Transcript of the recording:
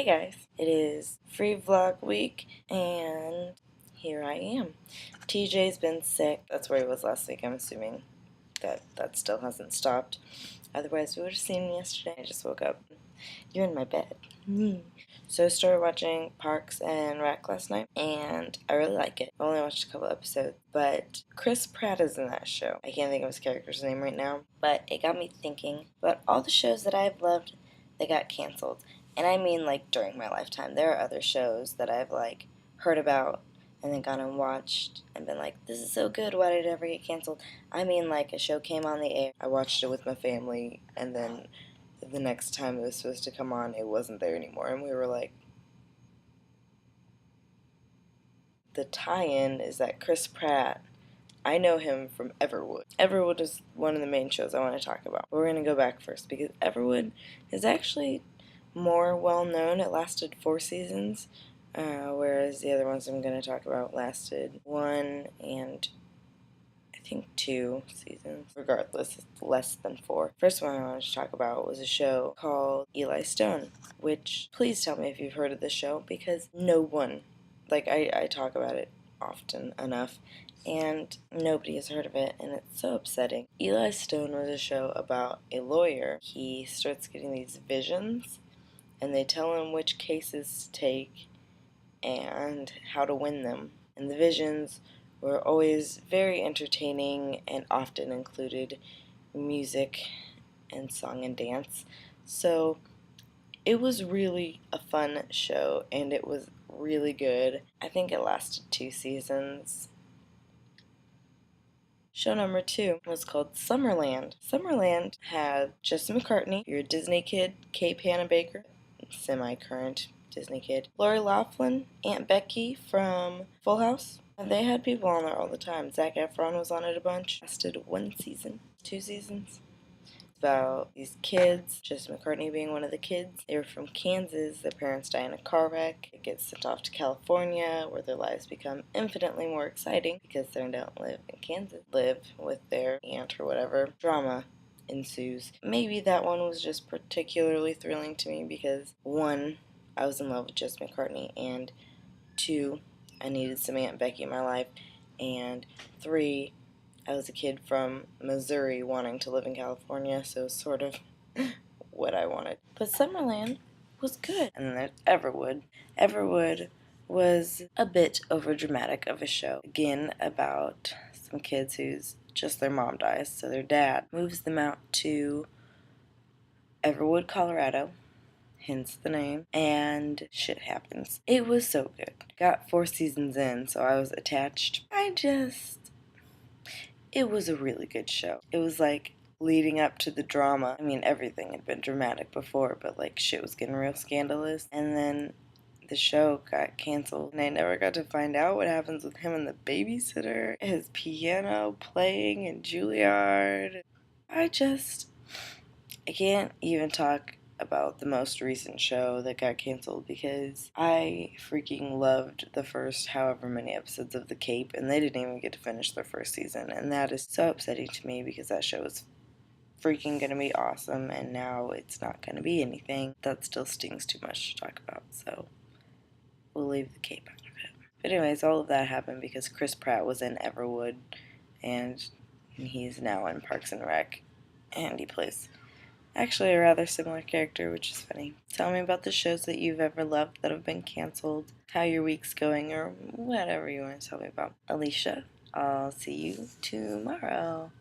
Hey guys, it is free vlog week and here I am. TJ's been sick. That's where he was last week. I'm assuming that still hasn't stopped. Otherwise we would have seen him yesterday. I just woke up. You're in my bed. So I started watching Parks and Rec last night and I really like it. I only watched a couple episodes, but Chris Pratt is in that show. I can't think of his character's name right now, but it got me thinking about all the shows that I've loved that got canceled. And I mean, like, during my lifetime. There are other shows that I've, like, heard about and then gone and watched and been like, this is so good, why did it ever get canceled? I mean, like, a show came on the air, I watched it with my family, and then the next time it was supposed to come on, it wasn't there anymore. And we were like, the tie-in is that Chris Pratt, I know him from Everwood. Everwood is one of the main shows I want to talk about. But we're going to go back first because Everwood is actually more well known. It lasted 4 seasons, whereas the other ones I'm going to talk about lasted 1 and I think 2 seasons. Regardless, it's less than 4. First one I wanted to talk about was a show called Eli Stone, which, please tell me if you've heard of this show, because no one, like, I talk about it often enough, and nobody has heard of it, and it's so upsetting. Eli Stone was a show about a lawyer. He starts getting these visions, and they tell him which cases to take and how to win them. And the visions were always very entertaining and often included music and song and dance. So it was really a fun show, and it was really good. I think it lasted 2 seasons. Show number 2 was called Summerland. Summerland had Justin McCartney, your Disney kid, Kate Hannah Baker, semi-current Disney kid, Lori Loughlin, Aunt Becky from Full House. And they had people on there all the time. Zac Efron was on it a bunch. Lasted 1 season, 2 seasons. About these kids, Justin McCartney being one of the kids. They were from Kansas. Their parents die in a car wreck. They get sent off to California, where their lives become infinitely more exciting because they don't live in Kansas. Live with their aunt or whatever. Drama ensues. Maybe that one was just particularly thrilling to me because 1, I was in love with Justin McCartney, and 2, I needed some Aunt Becky in my life, and 3, I was a kid from Missouri wanting to live in California, so sort of what I wanted. But Summerland was good. And then there's Everwood. Everwood was a bit overdramatic of a show. Again, about some kids whose just their mom dies, so their dad moves them out to Everwood, Colorado, hence the name, and shit happens. It was so good. Got 4 seasons in, so I was attached. It was a really good show. It was like leading up to the drama. I mean, everything had been dramatic before, but like shit was getting real scandalous. And then the show got canceled, and I never got to find out what happens with him and the babysitter, his piano playing in Juilliard. I can't even talk about the most recent show that got canceled because I freaking loved the first however many episodes of The Cape, and they didn't even get to finish their first season, and that is so upsetting to me because that show was freaking gonna be awesome, and now it's not gonna be anything. That still stings too much to talk about, so we'll leave The Cape out of it. But anyways, all of that happened because Chris Pratt was in Everwood, and he's now in Parks and Rec, and he plays actually a rather similar character, which is funny. Tell me about the shows that you've ever loved that have been canceled, how your week's going, or whatever you want to tell me about. Alicia, I'll see you tomorrow.